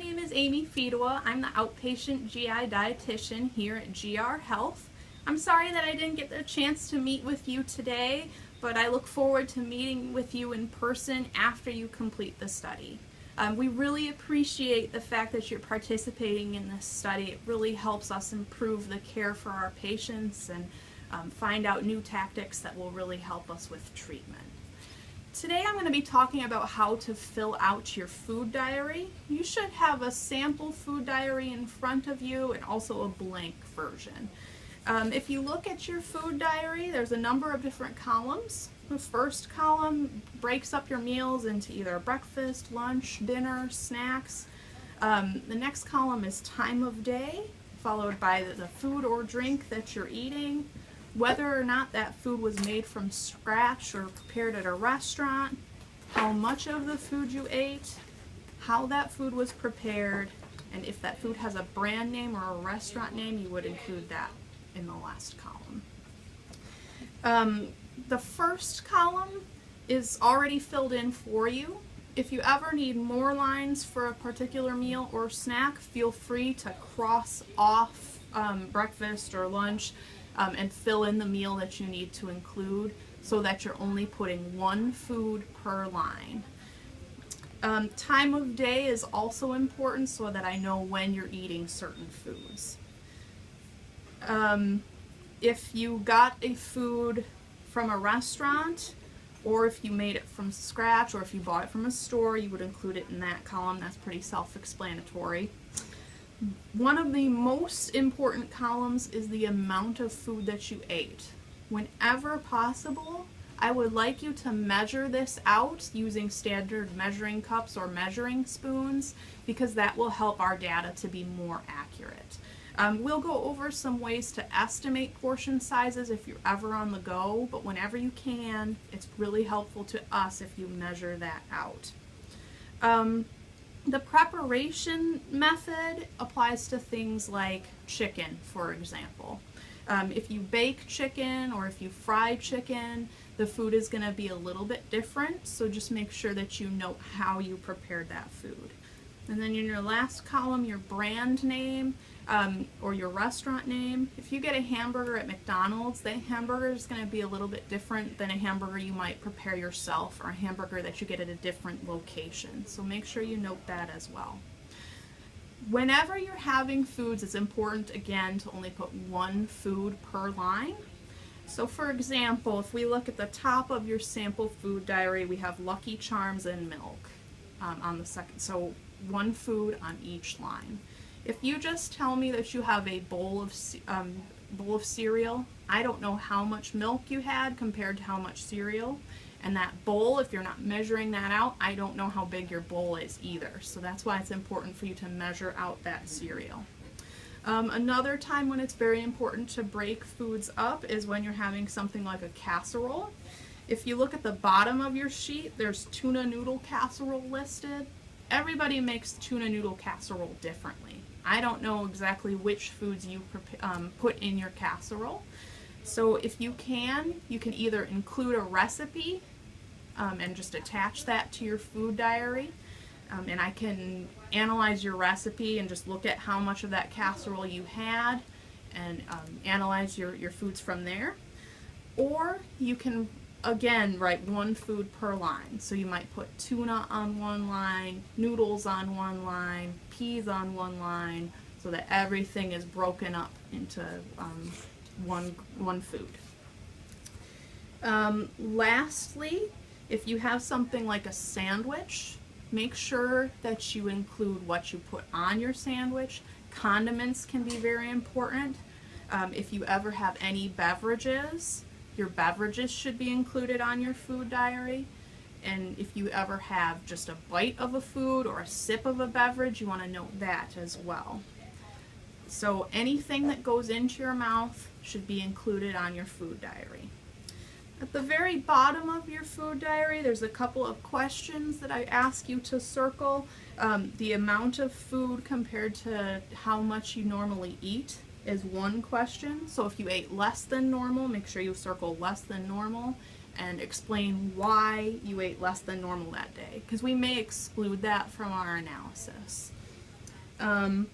name is Amy Fedewa. I'm the outpatient GI dietitian here at GR Health. I'm sorry that I didn't get the chance to meet with you today, but I look forward to meeting with you in person after you complete the study. We really appreciate the fact that you're participating in this study. It really helps us improve the care for our patients and find out new tactics that will really help us with treatment. Today I'm going to be talking about how to fill out your food diary. You should have a sample food diary in front of you and also a blank version. If you look at your food diary, there's a number of different columns. The first column breaks up your meals into either breakfast, lunch, dinner, snacks. The next column is time of day, followed by the food or drink that you're eating, whether or not that food was made from scratch or prepared at a restaurant, how much of the food you ate, how that food was prepared, and if that food has a brand name or a restaurant name, you would include that in the last column. The first column is already filled in for you. If you ever need more lines for a particular meal or snack, feel free to cross off breakfast or lunch and fill in the meal that you need to include so that you're only putting one food per line. Time of day is also important so that I know when you're eating certain foods. If you got a food from a restaurant, or if you made it from scratch, or if you bought it from a store, you would include it in that column. That's pretty self-explanatory. One of the most important columns is the amount of food that you ate. Whenever possible, I would like you to measure this out using standard measuring cups or measuring spoons, because that will help our data to be more accurate. We'll go over some ways to estimate portion sizes if you're ever on the go, but whenever you can, it's really helpful to us if you measure that out. The preparation method applies to things like chicken, for example. If you bake chicken or if you fry chicken, the food is going to be a little bit different, so just make sure that you note how you prepared that food. And then in your last column, your brand name or your restaurant name. If you get a hamburger at McDonald's, that hamburger is going to be a little bit different than a hamburger you might prepare yourself or a hamburger that you get at a different location. So make sure you note that as well. Whenever you're having foods, it's important, again, to only put one food per line. So for example, if we look at the top of your sample food diary, we have Lucky Charms and milk on the second. So one food on each line. If you just tell me that you have a bowl of cereal, I don't know how much milk you had compared to how much cereal. And that bowl, if you're not measuring that out, I don't know how big your bowl is either. So that's why it's important for you to measure out that cereal. Another time when it's very important to break foods up is when you're having something like a casserole. If you look at the bottom of your sheet, there's tuna noodle casserole listed. Everybody makes tuna noodle casserole differently. I don't know exactly which foods you put in your casserole. So if you can either include a recipe and just attach that to your food diary, and I can analyze your recipe and just look at how much of that casserole you had and analyze your foods from there. Or you can, again, write one food per line. So you might put tuna on one line, noodles on one line, peas on one line, so that everything is broken up into one food. Lastly, if you have something like a sandwich, make sure that you include what you put on your sandwich. Condiments can be very important. If you ever have any beverages, your beverages should be included on your food diary. And if you ever have just a bite of a food or a sip of a beverage, you want to note that as well. So anything that goes into your mouth should be included on your food diary. At the very bottom of your food diary, there's a couple of questions that I ask you to circle. The amount of food compared to how much you normally eat is one question. So if you ate less than normal, make sure you circle less than normal and explain why you ate less than normal that day, because we may exclude that from our analysis. And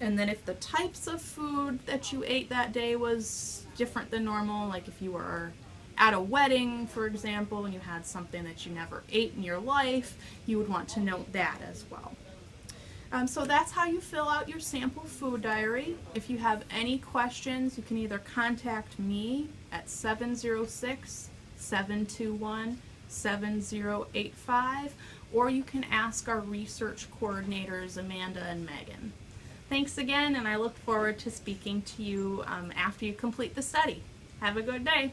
then if the types of food that you ate that day was different than normal, like if you were at a wedding, for example, and you had something that you never ate in your life, you would want to note that as well. So that's how you fill out your sample food diary. If you have any questions, you can either contact me at 706-721-7085, or you can ask our research coordinators, Amanda and Megan. Thanks again, and I look forward to speaking to you after you complete the study. Have a good day.